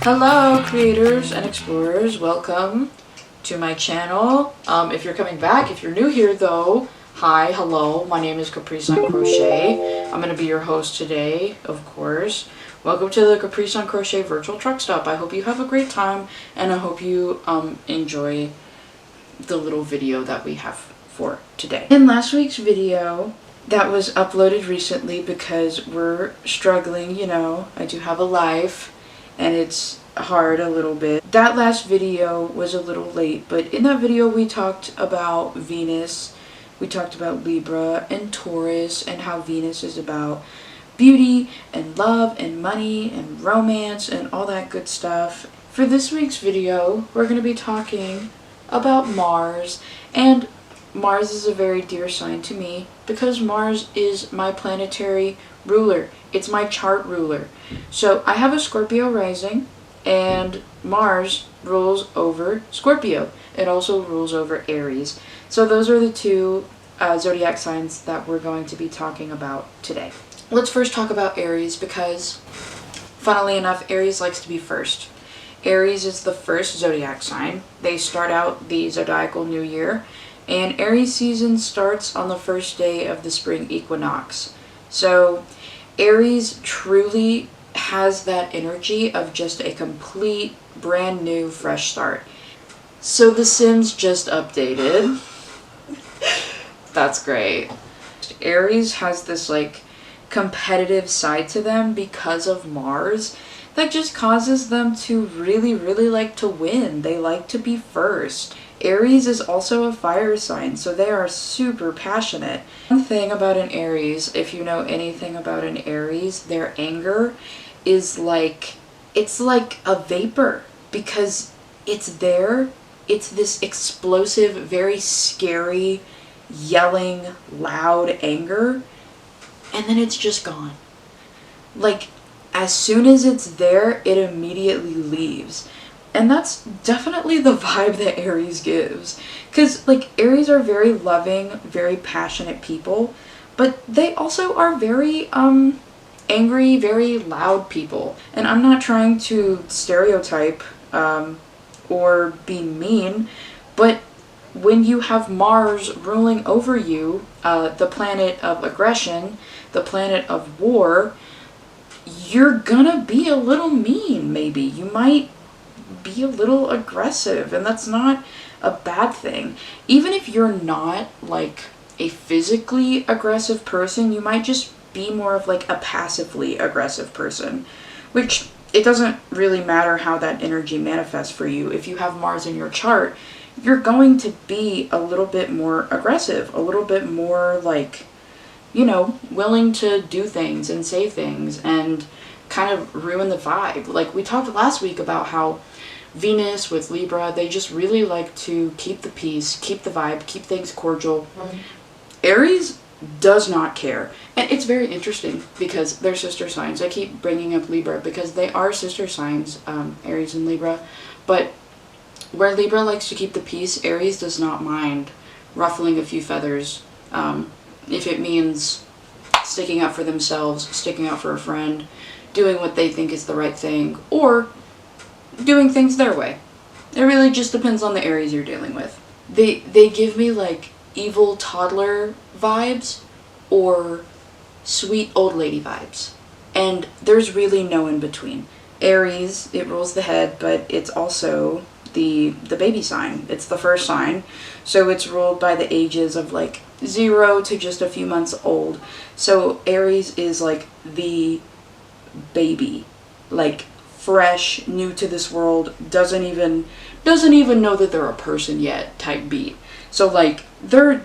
Hello creators and explorers, welcome to my channel. If you're coming back, if you're new here though, hi, hello, my name is CaprisunCrochet. I'm going to be your host today, of course. Welcome to the CaprisunCrochet Virtual Truck Stop. I hope you have a great time and I hope you enjoy the little video that we have for today. In last week's video that was uploaded recently because we're struggling, you know, I do have a life and it's hard a little bit. That last video was a little late, but in that video we talked about Venus, we talked about Libra and Taurus, and how Venus is about beauty and love and money and romance and all that good stuff. For this week's video, we're going to be talking about Mars, and Mars is a very dear sign to me because Mars is my planetary ruler. It's my chart ruler. So I have a Scorpio rising, and Mars rules over Scorpio. It also rules over Aries. So those are the two zodiac signs that we're going to be talking about today. Let's first talk about Aries because, funnily enough, Aries likes to be first. Aries is the first zodiac sign. They start out the zodiacal new year, and Aries season starts on the first day of the spring equinox. So Aries truly has that energy of just a complete, brand new, fresh start. So The Sims just updated. That's great. Aries has this like competitive side to them because of Mars that just causes them to really like to win. They like to be first. Aries is also a fire sign, so they are super passionate. One thing about an Aries, if you know anything about an Aries, their anger is like, it's like a vapor because it's there. It's this explosive, very scary, yelling, loud anger, and then it's just gone. Like, as soon as it's there, it immediately leaves. And that's definitely the vibe that Aries gives. Because, like, Aries are very loving, very passionate people, but they also are very, angry, very loud people. And I'm not trying to stereotype, or be mean, but when you have Mars ruling over you, the planet of aggression, the planet of war, you're gonna be a little mean, maybe. You might be a little aggressive, and that's not a bad thing. Even if you're not like a physically aggressive person, you might just be more of like a passively aggressive person, which it doesn't really matter how that energy manifests for you. If you have Mars in your chart, you're going to be a little bit more aggressive, a little bit more like, you know, willing to do things and say things and kind of ruin the vibe. Like we talked last week about how Venus with Libra, they just really like to keep the peace, keep the vibe, keep things cordial. Aries does not care. And it's very interesting because they're sister signs. I keep bringing up Libra because they are sister signs, Aries and Libra. But where Libra likes to keep the peace, Aries does not mind ruffling a few feathers. If it means sticking up for themselves, sticking up for a friend, doing what they think is the right thing, or doing things their way. It really just depends on the Aries you're dealing with. They give me like evil toddler vibes or sweet old lady vibes. And there's really no in between. Aries, it rules the head, but it's also the baby sign. It's the first sign. So it's ruled by the ages of like 0 to just a few months old. So Aries is like the baby, like fresh, new to this world, doesn't even know that they're a person yet type beat. So like they're,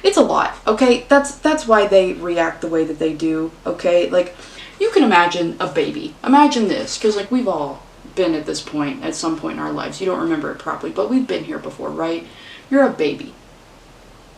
it's a lot, okay? That's why they react the way that they do, okay? Like you can imagine a baby. Imagine this, because like we've all been at this point at some point in our lives. You don't remember it properly, but we've been here before, right? You're a baby.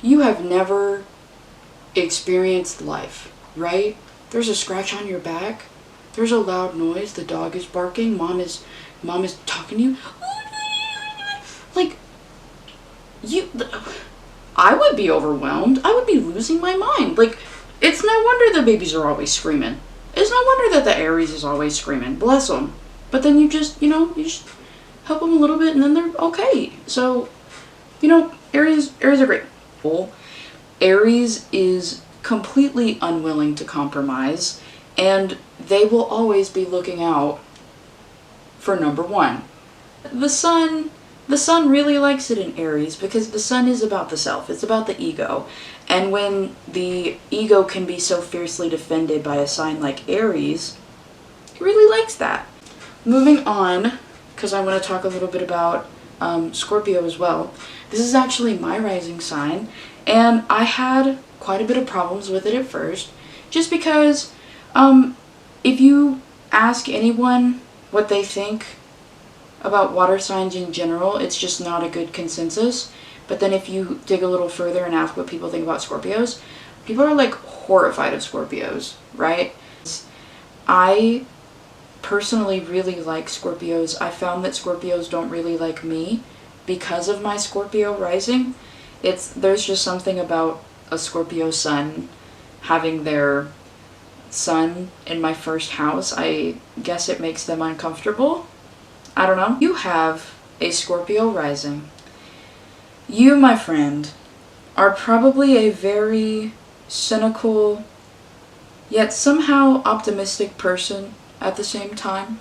You have never experienced life, right? There's a scratch on your back. There's a loud noise. The dog is barking. Mom is talking to you. Like, I would be overwhelmed. I would be losing my mind. Like, it's no wonder the babies are always screaming. It's no wonder that the Aries is always screaming. Bless them. but then you just, you just help them a little bit and then they're okay. So, Aries are great. Aries is completely unwilling to compromise, and they will always be looking out for number one. The sun really likes it in Aries because the sun is about the self. It's about the ego. And when the ego can be so fiercely defended by a sign like Aries, it really likes that. Moving on, because I want to talk a little bit about Scorpio as well. This is actually my rising sign, and I had quite a bit of problems with it at first, just because if you ask anyone what they think about water signs in general, it's just not a good consensus. But then if you dig a little further and ask what people think about Scorpios, people are like horrified of Scorpios, right? I personally really like Scorpios. I found that Scorpios don't really like me because of my Scorpio rising. There's just something about a Scorpio sun having their sun in my first house. I guess it makes them uncomfortable. I don't know. You have a Scorpio rising. You, my friend, are probably a very cynical, yet somehow optimistic person at the same time.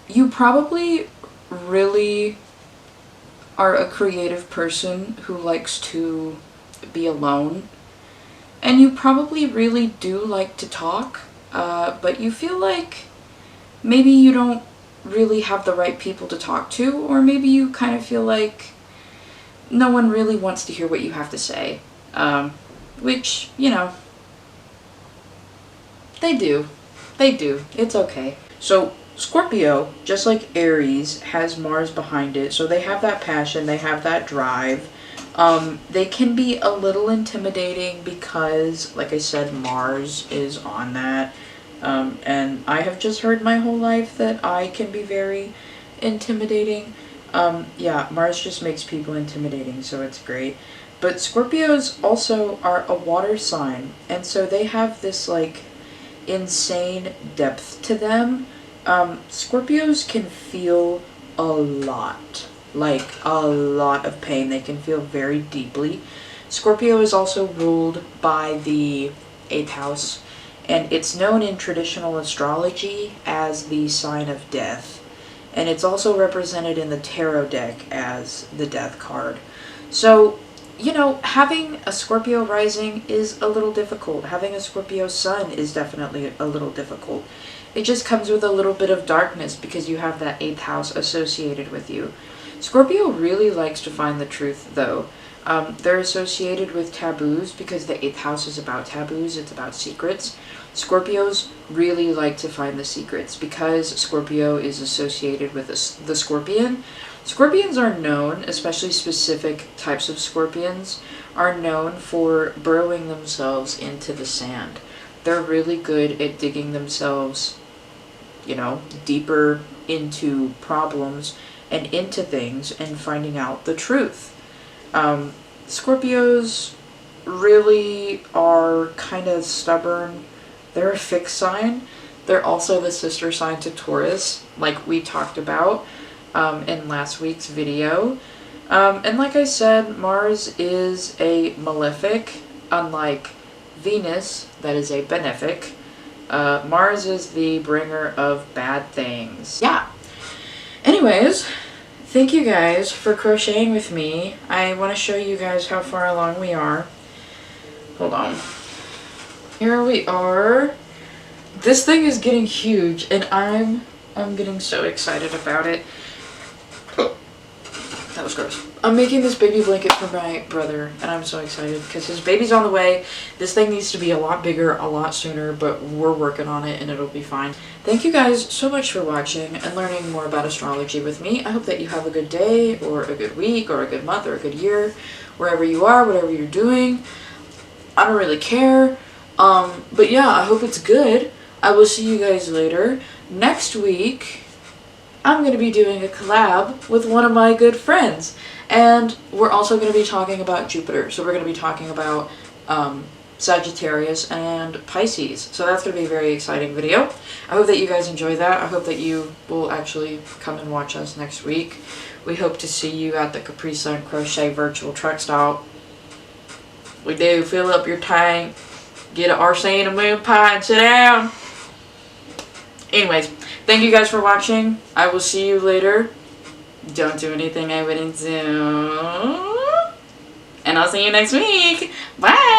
You probably really are a creative person who likes to be alone. And you probably really do like to talk, but you feel like maybe you don't really have the right people to talk to, or maybe you kind of feel like no one really wants to hear what you have to say. Which, they do. They do. It's okay. So Scorpio, just like Aries, has Mars behind it. So they have that passion, they have that drive. They can be a little intimidating because, like I said, Mars is on that. And I have just heard my whole life that I can be very intimidating. Yeah, Mars just makes people intimidating, so it's great. But Scorpios also are a water sign, and so they have this, like, insane depth to them. Scorpios can feel a lot. Like, a lot of pain. They can feel very deeply. Scorpio is also ruled by the 8th house, and it's known in traditional astrology as the sign of death. And it's also represented in the tarot deck as the death card. So, having a Scorpio rising is a little difficult. Having a Scorpio sun is definitely a little difficult. It just comes with a little bit of darkness because you have that 8th house associated with you. Scorpio really likes to find the truth, though. They're associated with taboos because the 8th house is about taboos, it's about secrets. Scorpios really like to find the secrets because Scorpio is associated with the scorpion. Scorpions are known, especially specific types of scorpions, are known for burrowing themselves into the sand. They're really good at digging themselves, deeper into problems and into things and finding out the truth. Scorpios really are kind of stubborn. They're a fixed sign. They're also the sister sign to Taurus, like we talked about in last week's video. And like I said, Mars is a malefic, unlike Venus, that is a benefic. Mars is the bringer of bad things. Yeah. Anyways, thank you guys for crocheting with me. I want to show you guys how far along we are. Hold on. Here we are. This thing is getting huge, and I'm getting so excited about it. Oh, that was gross. I'm making this baby blanket for my brother, and I'm so excited because his baby's on the way. This thing needs to be a lot bigger, a lot sooner, but we're working on it, and it'll be fine. Thank you guys so much for watching and learning more about astrology with me. I hope that you have a good day, or a good week, or a good month, or a good year, wherever you are, whatever you're doing. I don't really care. But yeah, I hope it's good. I will see you guys later. Next week, I'm going to be doing a collab with one of my good friends. And we're also going to be talking about Jupiter. So we're going to be talking about Sagittarius, and Pisces. So that's going to be a very exciting video. I hope that you guys enjoy that. I hope that you will actually come and watch us next week. We hope to see you at the CaprisunCrochet Virtual Truck Stop. We do. Fill up your tank, get an RC and a moon pie, and sit down. Anyways, thank you guys for watching. I will see you later. Don't do anything I wouldn't do. And I'll see you next week. Bye!